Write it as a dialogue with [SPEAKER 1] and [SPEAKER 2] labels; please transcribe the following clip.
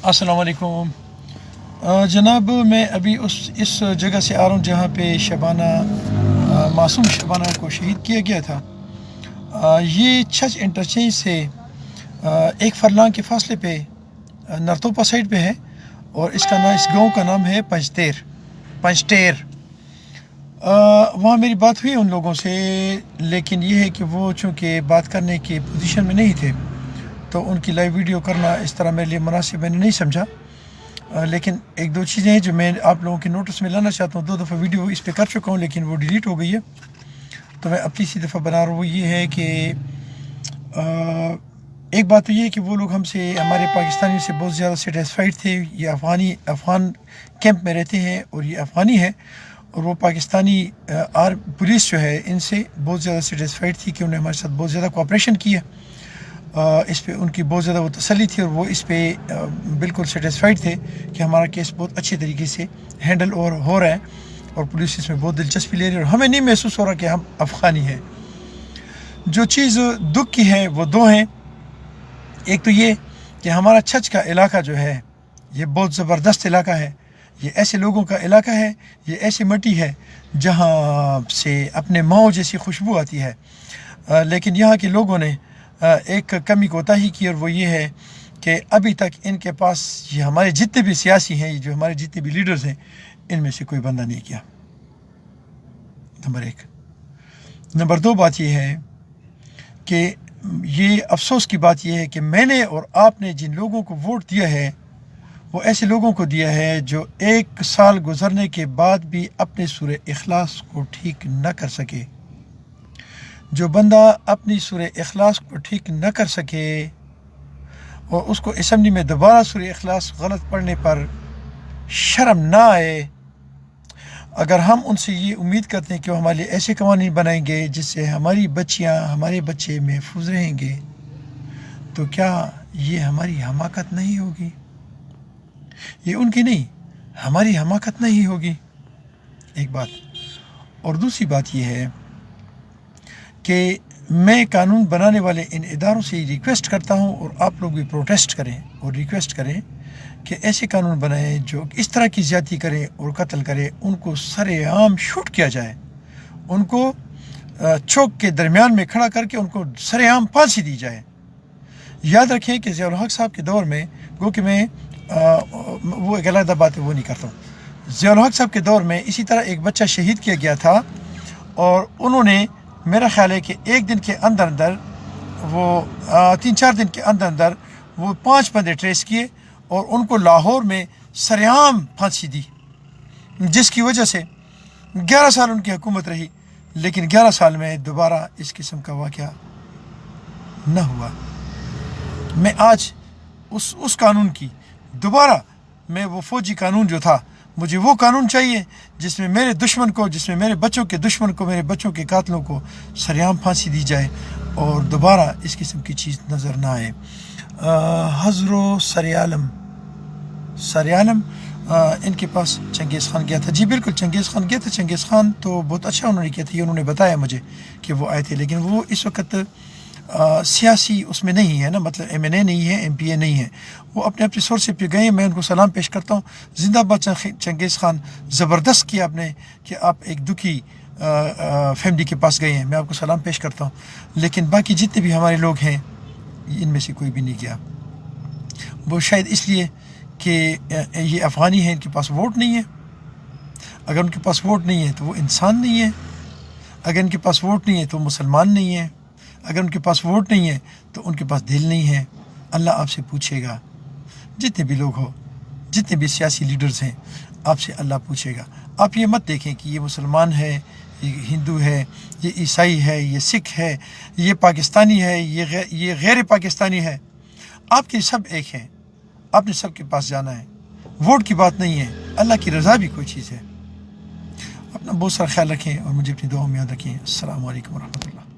[SPEAKER 1] अस्सलाम वालेकुम। जनाब, मैं अभी इस जगह से आ रहा हूँ जहाँ पे मासूम शबाना को शहीद किया गया था। ये छज इंटरचेंज से एक फरलांग के फासले पे नरतोपा साइड पे है और इस गांव का नाम है पंचटेर। वहाँ मेरी बात हुई उन लोगों से, लेकिन ये है कि वो चूँकि बात करने की पोजीशन में नहीं थे तो उनकी लाइव वीडियो करना इस तरह मेरे लिए मुनासिब मैंने नहीं समझा। लेकिन एक दो चीज़ें हैं जो मैं आप लोगों के नोटिस में लाना चाहता हूँ। 2 दफ़ा वीडियो इस पे कर चुका हूँ लेकिन वो डिलीट हो गई है, तो मैं अब तीसरी दफ़ा बना रहा हूँ। वो ये है कि एक बात तो ये है कि वो लोग हमारे पाकिस्तानियों से बहुत ज़्यादा सेटिस्फाइड थे। ये अफ़गान कैंप में रहते हैं और ये अफ़गानी है, और वो पाकिस्तानी पुलिस जो है इनसे बहुत ज़्यादा सेटिस्फाइड थी कि उन्हें हमारे साथ बहुत ज़्यादा कोऑपरेशन किया। इस पे उनकी बहुत ज़्यादा वो तसल्ली थी और वो इस पे बिल्कुल सेटिस्फाइड थे कि हमारा केस बहुत अच्छे तरीके से हैंडल हो रहा है और पुलिस इसमें बहुत दिलचस्पी ले रही है और हमें नहीं महसूस हो रहा कि हम अफ़गानी हैं। जो चीज़ दुख की है वो 2 हैं। एक तो ये कि हमारा छज का इलाका जो है ये बहुत ज़बरदस्त इलाका है। ये ऐसे लोगों का इलाका है, ये ऐसी मिट्टी है जहाँ से अपने माओ जैसी खुशबू आती है। लेकिन यहाँ के लोगों ने एक कमी कोताही की, और वो ये है कि अभी तक इनके पास ये हमारे जितने भी सियासी हैं, ये जो हमारे जितने भी लीडर्स हैं, इनमें से कोई बंदा नहीं किया। नंबर 1। नंबर 2 बात ये है कि ये अफसोस की बात ये है कि मैंने और आपने जिन लोगों को वोट दिया है वो ऐसे लोगों को दिया है जो 1 साल गुजरने के बाद भी अपने सूरे इखलास को ठीक न कर सके। जो बंदा अपनी सूरे इखलास को ठीक न कर सके और उसको असम्बली में दोबारा सूरे इखलास गलत पढ़ने पर शर्म ना आए, अगर हम उनसे ये उम्मीद करते हैं कि वो हमारे लिए ऐसे कवानीन बनाएंगे जिससे हमारी बच्चियां हमारे बच्चे महफूज रहेंगे, तो क्या ये हमारी हमाकत नहीं होगी? ये उनकी नहीं, हमारी हमाकत नहीं होगी। एक बात। और दूसरी बात ये है कि मैं कानून बनाने वाले इन इदारों से रिक्वेस्ट करता हूँ, और आप लोग भी प्रोटेस्ट करें और रिक्वेस्ट करें कि ऐसे कानून बनाएं जो इस तरह की ज़्यादती करें और कत्ल करें उनको सरेआम शूट किया जाए, उनको चौक के दरमियान में खड़ा करके उनको सरेआम फांसी दी जाए। याद रखें कि ज़िया उल हक साहब के दौर में, गो कि मैं वो एक अलग बात है वो नहीं करता हूँ, ज़िया उल हक साहब के दौर में इसी तरह एक बच्चा शहीद किया गया था और उन्होंने मेरा ख्याल है कि एक दिन के अंदर अंदर वो 3-4 दिन के अंदर अंदर वो 5 बंदे ट्रेस किए और उनको लाहौर में सरेआम फांसी दी, जिसकी वजह से 11 साल उनकी हुकूमत रही, लेकिन 11 साल में दोबारा इस किस्म का वाक़या न हुआ। मैं आज उस कानून की दोबारा, मैं वो फ़ौजी कानून जो था, मुझे वो कानून चाहिए जिसमें मेरे दुश्मन को, जिसमें मेरे बच्चों के दुश्मन को, मेरे बच्चों के कातलों को सरेआम फांसी दी जाए और दोबारा इस किस्म की चीज़ नज़र ना आए। हज़रो सरेआलम इनके पास चंगेज़ ख़ान गया था। जी बिल्कुल, चंगेज़ ख़ान गया था। चंगेज़ ख़ान तो बहुत अच्छा उन्होंने किया था, ये उन्होंने बताया मुझे कि वो आए थे, लेकिन वो इस वक्त सियासी उसमें नहीं है ना, मतलब MNA नहीं है, MPA नहीं है, वो अपने अपने सोर्स पे गए। मैं उनको सलाम पेश करता हूँ। जिंदाबाद चंगेज़ ख़ान, ज़बरदस्त किया आपने कि आप एक दुखी फैमिली के पास गए हैं, मैं आपको सलाम पेश करता हूँ। लेकिन बाकी जितने भी हमारे लोग हैं इनमें से कोई भी नहीं गया। वो शायद इसलिए कि ये अफ़गानी है, इनके पास वोट नहीं है। अगर उनके पास वोट नहीं है तो वो इंसान नहीं है, अगर इनके पास वोट नहीं है तो मुसलमान नहीं है, अगर उनके पास वोट नहीं है तो उनके पास दिल नहीं है। अल्लाह आपसे पूछेगा, जितने भी लोग हो, जितने भी सियासी लीडर्स हैं, आपसे अल्लाह पूछेगा। आप ये मत देखें कि ये मुसलमान है, ये हिंदू है, ये ईसाई है, ये सिख है, ये पाकिस्तानी है, ये गैर पाकिस्तानी है। आपके सब एक हैं, आपने सब के पास जाना है। वोट की बात नहीं है, अल्लाह की रज़ा भी कोई चीज़ है। अपना बहुत सारा ख्याल रखें और मुझे अपनी दुआओं में याद रखें। अस्सलामु अलैकुम व रहमतुल्लाह।